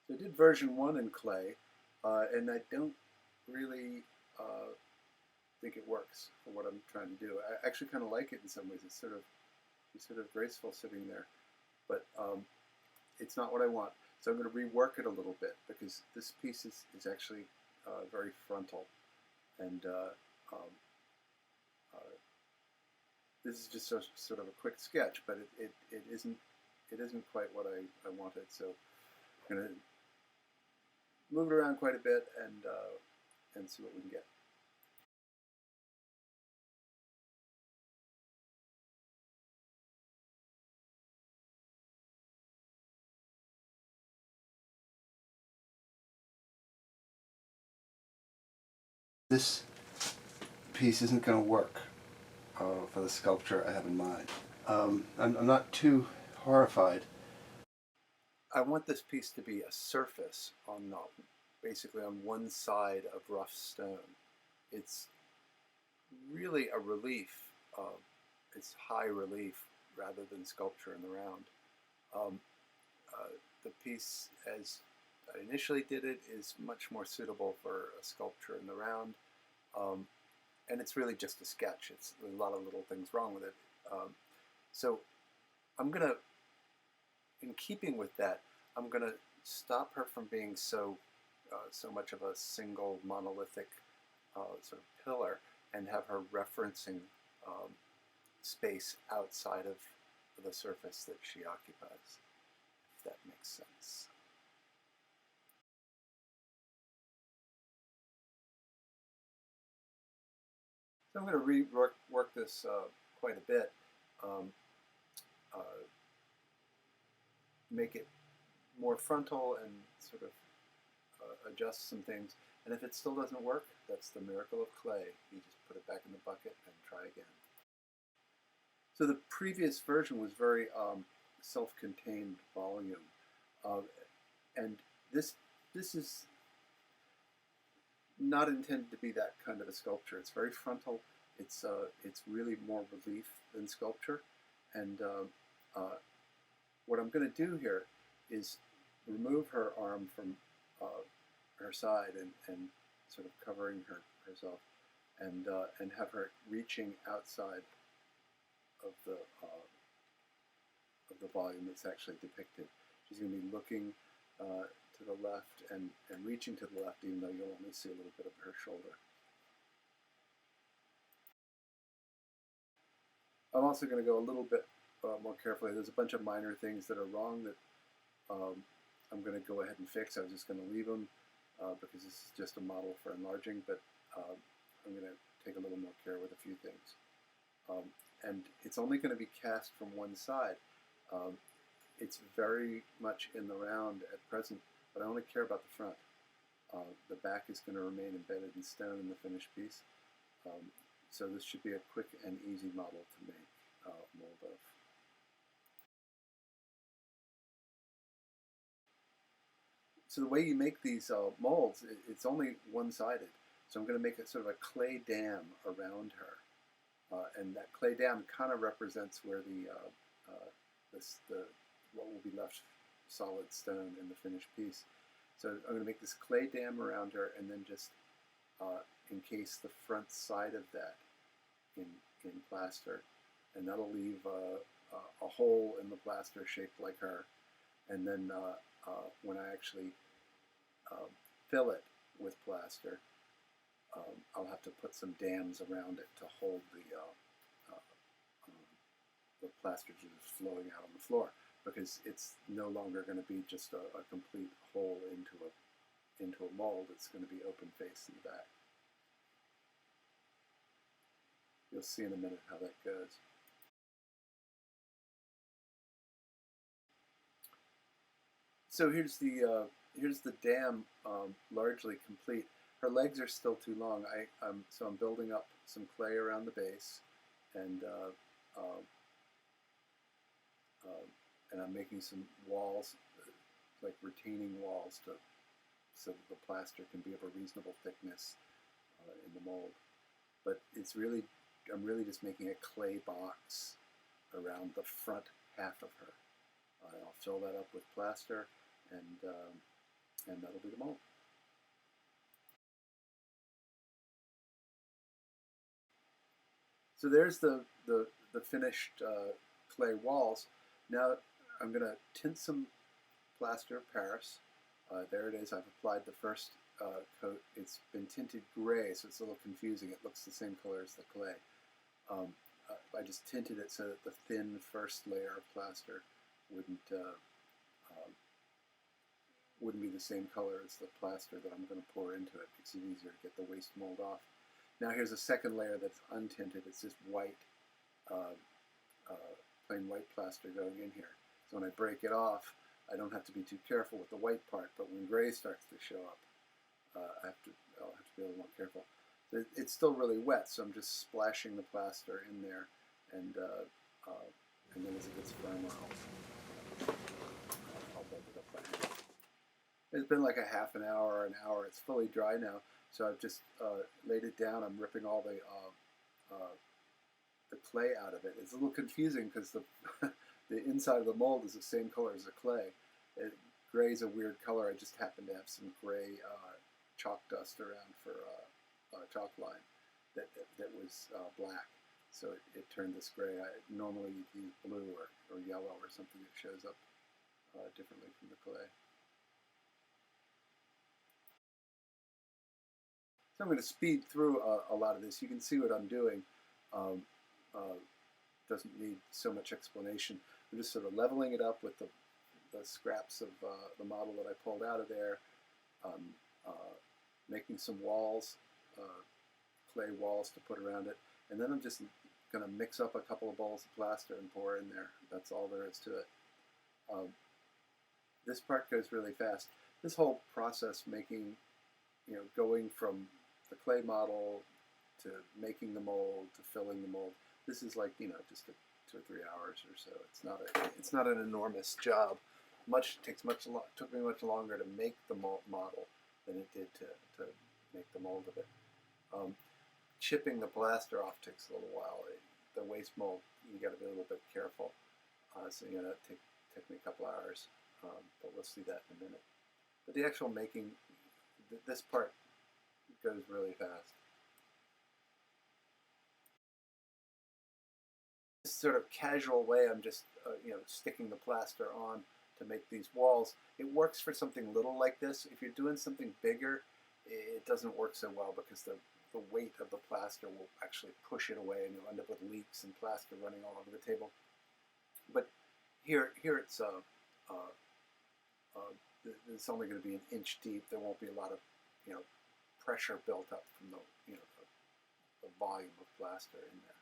So I did version 1 in clay, and I don't really think it works for what I'm trying to do. I actually kind of like it in some ways. It's sort of graceful sitting there, but it's not what I want. So I'm going to rework it a little bit because this piece is actually very frontal, and um, uh, this is just sort of a quick sketch, but it isn't quite what I wanted. So I'm going to move it around quite a bit and see what we can get. This piece isn't going to work for the sculpture I have in mind. I'm not too horrified. I want this piece to be a surface on basically on one side of rough stone. It's really a relief. It's high relief rather than sculpture in the round. Um, the piece, as I initially did it, is much more suitable for a sculpture in the round. Um, and it's really just a sketch. There's a lot of little things wrong with it. So I'm going to, in keeping with that, I'm going to stop her from being so much of a single monolithic sort of pillar and have her referencing um, space outside of the surface that she occupies, if that makes sense. So I'm going to rework this quite a bit, um, uh, make it more frontal and sort of adjust some things. And if it still doesn't work, that's the miracle of clay. You just put it back in the bucket and try again. So the previous version was very self-contained volume, uh, and this is not intended to be that kind of a sculpture. It's very frontal. It's really more relief than sculpture, and what I'm going to do here is remove her arm from her side and sort of covering herself, and have her reaching outside of the volume that's actually depicted. She's going to be looking to the left and reaching to the left, even though you'll only see a little bit of her shoulder. I'm also going to go a little bit more carefully. There's a bunch of minor things that are wrong that I'm going to go ahead and fix. I was just going to leave them because this is just a model for enlarging, but I'm going to take a little more care with a few things. And it's only going to be cast from one side. It's very much in the round at present, but I only care about the front. The back is going to remain embedded in stone in the finished piece. So this should be a quick and easy model to make mold of. So the way you make these molds, it's only one-sided. So I'm going to make a sort of a clay dam around her. And that clay dam kind of represents where what will be left solid stone in the finished piece. So I'm going to make this clay dam around her and then just encase the front side of that in plaster, and that'll leave a hole in the plaster shaped like her. And then when I actually fill it with plaster, I'll have to put some dams around it to hold the plaster just flowing out on the floor, because it's no longer going to be just a complete hole into a mold. It's going to be open face in the back. You'll see in a minute how that goes. So here's the dam largely complete. Her legs are still too long. So I'm building up some clay around the base, and I'm making some walls, like retaining walls, so that the plaster can be of a reasonable thickness in the mold. But I'm really just making a clay box around the front half of her. I'll fill that up with plaster, and and that'll be the mold. So there's the finished clay walls. Now I'm going to tint some plaster of Paris. There it is. I've applied the first coat. It's been tinted gray, so it's a little confusing. It looks the same color as the clay. I just tinted it so that the thin first layer of plaster wouldn't be the same color as the plaster that I'm going to pour into it. Makes it easier to get the waste mold off. Now here's a second layer that's untinted. It's just white, plain white plaster going in here. So when I break it off, I don't have to be too careful with the white part, but when gray starts to show up, I'll have to be a little more careful. It's still really wet, so I'm just splashing the plaster in there, and then as it gets firmer, I'll build it up by hand. It's been like a half an hour or an hour. It's fully dry now, so I've just laid it down. I'm ripping all the clay out of it. It's a little confusing because the the inside of the mold is the same color as the clay. Gray is a weird color. I just happen to have some gray chalk dust around for chalk line that was black, so it turned this gray. Normally you'd use blue or yellow or something that shows up differently from the clay. So I'm going to speed through a lot of this. You can see what I'm doing. Doesn't need so much explanation. I'm just sort of leveling it up with the scraps of the model that I pulled out of there, making some walls, clay walls to put around it, and then I'm just going to mix up a couple of bowls of plaster and pour in there. That's all there is to it. This part goes really fast. This whole process, going from the clay model to making the mold to filling the mold, this is like just 2 or 3 hours or so. It's not an enormous job. Took me much longer to make the model than it did to make the mold of it. Chipping the plaster off takes a little while. The waste mold, you got to be a little bit careful. So take me a couple hours, but we'll see that in a minute. But the actual making, this part goes really fast. This sort of casual way, I'm just sticking the plaster on to make these walls. It works for something little like this. If you're doing something bigger, it doesn't work so well because the weight of the plaster will actually push it away, and you'll end up with leaks and plaster running all over the table. But here it's it's only going to be an inch deep. There won't be a lot of pressure built up from the volume of plaster in there.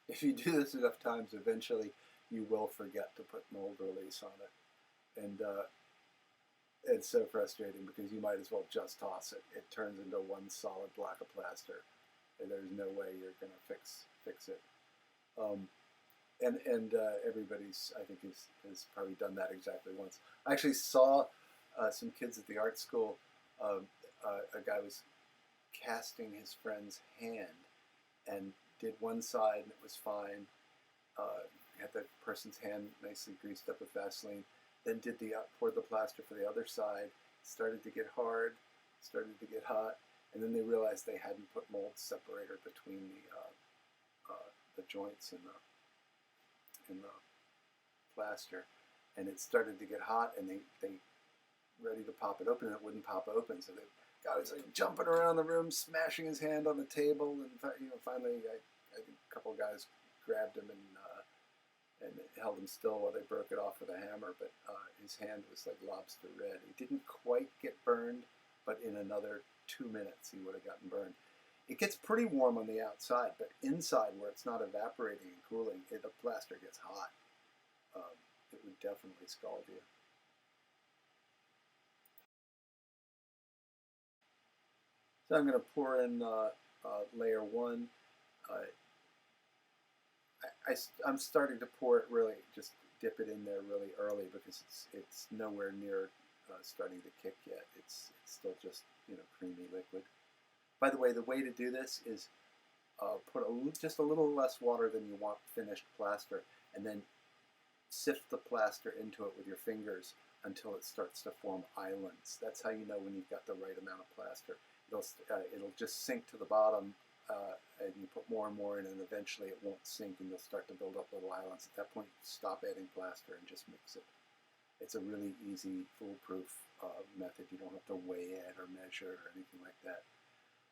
If you do this enough times, eventually you will forget to put mold release on it, and it's so frustrating because you might as well just toss it. It turns into one solid block of plaster, and there's no way you're going to fix it. And everybody's, I think, has probably done that exactly once. I actually saw some kids at the art school. A guy was casting his friend's hand and did one side and it was fine. Had the person's hand nicely greased up with Vaseline. Then poured the plaster for the other side. Started to get hard, started to get hot, and then they realized they hadn't put mold separator between the joints in the plaster, and it started to get hot, and they ready to pop it open, and it wouldn't pop open. So the guy was like jumping around the room, smashing his hand on the table, and finally, I think a couple of guys grabbed him and held him still while they broke it off with a hammer. But his hand was like lobster red. He didn't quite get burned, but in another 2 minutes, he would have gotten burned. It gets pretty warm on the outside, but inside, where it's not evaporating and cooling, the plaster gets hot. It would definitely scald you. So I'm going to pour in layer 1. I'm starting to pour it really, just dip it in there really early because it's nowhere near starting to kick yet. It's still just creamy liquid. By the way to do this is put just a little less water than you want finished plaster, and then sift the plaster into it with your fingers until it starts to form islands. That's how you know when you've got the right amount of plaster. It'll just sink to the bottom, and you put more and more in, and eventually it won't sink, and you'll start to build up little islands. At that point, stop adding plaster and just mix it. It's a really easy, foolproof method. You don't have to weigh it or measure or anything like that.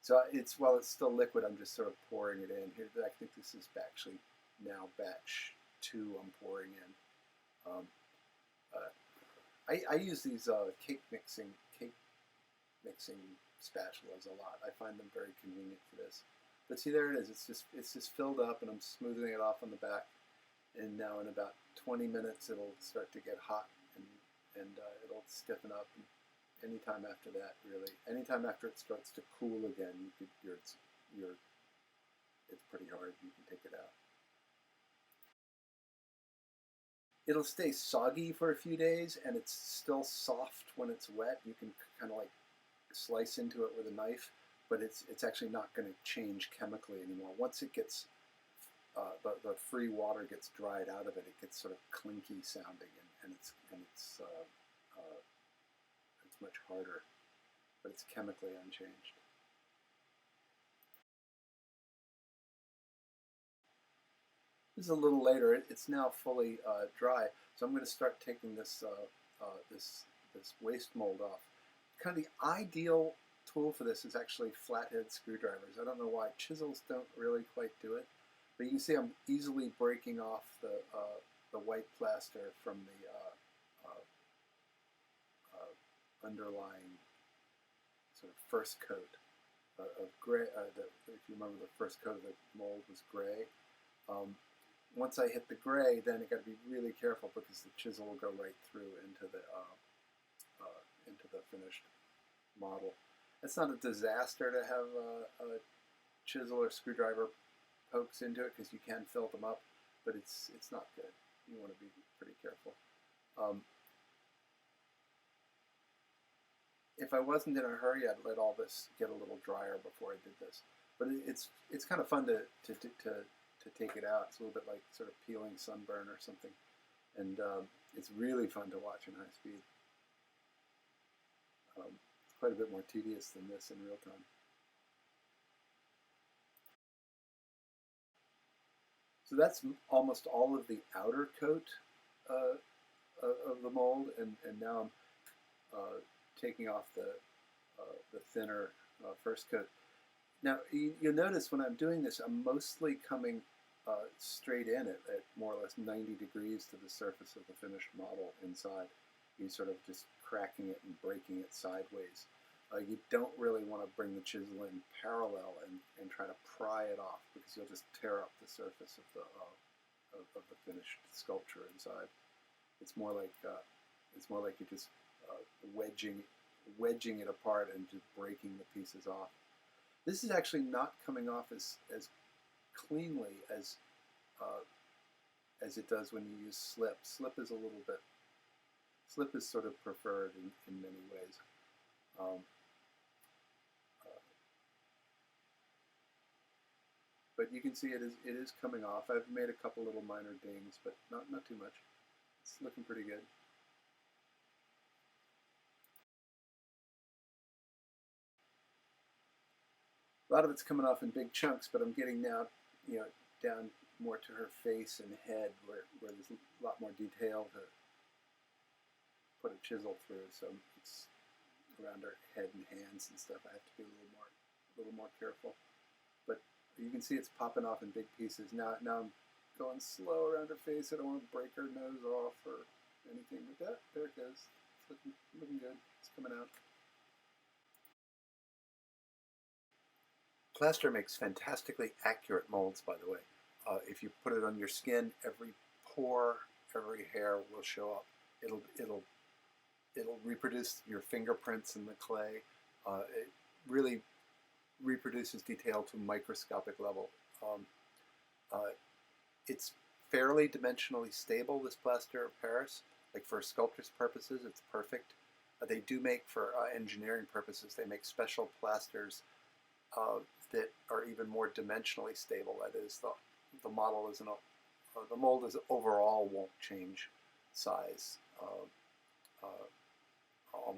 So while it's still liquid, I'm just sort of pouring it in. Here, I think this is actually now batch 2 I'm pouring in. I use these cake mixing spatulas a lot. I find them very convenient for this. But see, there it is. It's just filled up, and I'm smoothing it off on the back. And now in about 20 minutes, it'll start to get hot, and it'll stiffen up. And anytime after that, really, anytime after it starts to cool again, it's pretty hard. You can take it out. It'll stay soggy for a few days, and it's still soft when it's wet. You can kind of like slice into it with a knife, but it's actually not going to change chemically anymore. Once it gets the free water gets dried out of it, it gets sort of clinky sounding, and it's much harder, but it's chemically unchanged. This is a little later. It's now fully dry, so I'm going to start taking this this waste mold off. Kind of the ideal tool for this is actually flathead screwdrivers. I don't know why chisels don't really quite do it, but you can see I'm easily breaking off the white plaster from the underlying sort of first coat of gray. If you remember, the first coat of the mold was gray. Once I hit the gray, then I got to be really careful because the chisel will go right through into the finished model. It's not a disaster to have a chisel or screwdriver pokes into it because you can fill them up, but it's not good. You want to be pretty careful. If I wasn't in a hurry, I'd let all this get a little drier before I did this. But it's kind of fun to take it out. It's a little bit like sort of peeling sunburn or something, and it's really fun to watch in high speed. It's quite a bit more tedious than this in real time. So that's almost all of the outer coat of the mold, and now I'm taking off the thinner first coat. Now you'll notice when I'm doing this, I'm mostly coming straight in at more or less 90 degrees to the surface of the finished model inside. You're sort of just cracking it and breaking it sideways. You don't really want to bring the chisel in parallel and try to pry it off, because you'll just tear up the surface of the finished sculpture inside. It's more like you're just wedging it apart and just breaking the pieces off. This is actually not coming off as cleanly as it does when you use slip. Slip is sort of preferred in many ways. But you can see it is coming off. I've made a couple little minor dings, but not too much. It's looking pretty good. A lot of it's coming off in big chunks, but I'm getting now, down more to her face and head, where there's a lot more detail to put a chisel through. So it's around her head and hands and stuff. I have to be a little more careful. But you can see it's popping off in big pieces. Now I'm going slow around her face. I don't want to break her nose off or anything like that. There it goes. It's looking good. It's coming out. Plaster makes fantastically accurate molds, by the way. If you put it on your skin, every pore, every hair will show up. It'll reproduce your fingerprints in the clay. It really reproduces detail to a microscopic level. It's fairly dimensionally stable, this plaster of Paris. Like for sculptors' purposes, it's perfect. They do make, for engineering purposes, they make special plasters that are even more dimensionally stable. That is, the model isn't the mold is overall won't change size.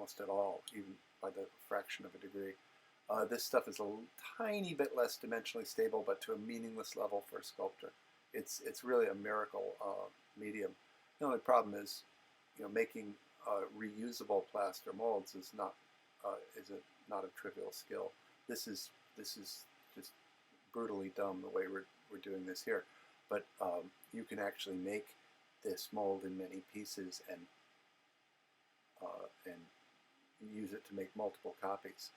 almost at all, even by the fraction of a degree. This stuff is a tiny bit less dimensionally stable, but to a meaningless level for a sculptor. It's really a miracle medium. The only problem is, making reusable plaster molds is not not a trivial skill. This is just brutally dumb the way we're doing this here. But you can actually make this mold in many pieces and use it to make multiple copies.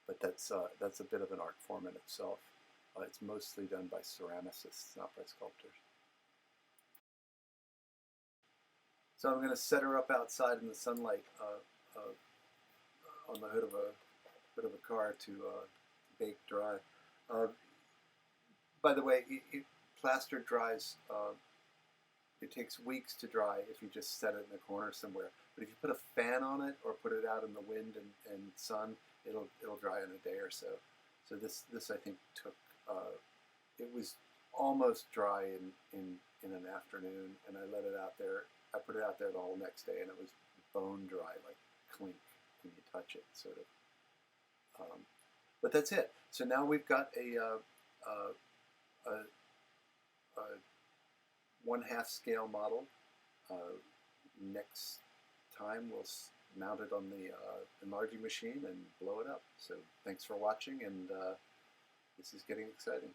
But that's a bit of an art form in itself. It's mostly done by ceramicists, not by sculptors. So I'm going to set her up outside in the sunlight on the hood of a car to bake dry. By the way, plaster dries. It takes weeks to dry if you just set it in a corner somewhere. But if you put a fan on it or put it out in the wind and sun, it'll dry in a day or so. So this I think took. It was almost dry in an afternoon, and I let it out there. I put it out there the whole next day, and it was bone dry, like clink when you touch it, sort of. But that's it. So now we've got a 1/2 scale model. Next time we'll mount it on the enlarging machine and blow it up. So thanks for watching, and this is getting exciting.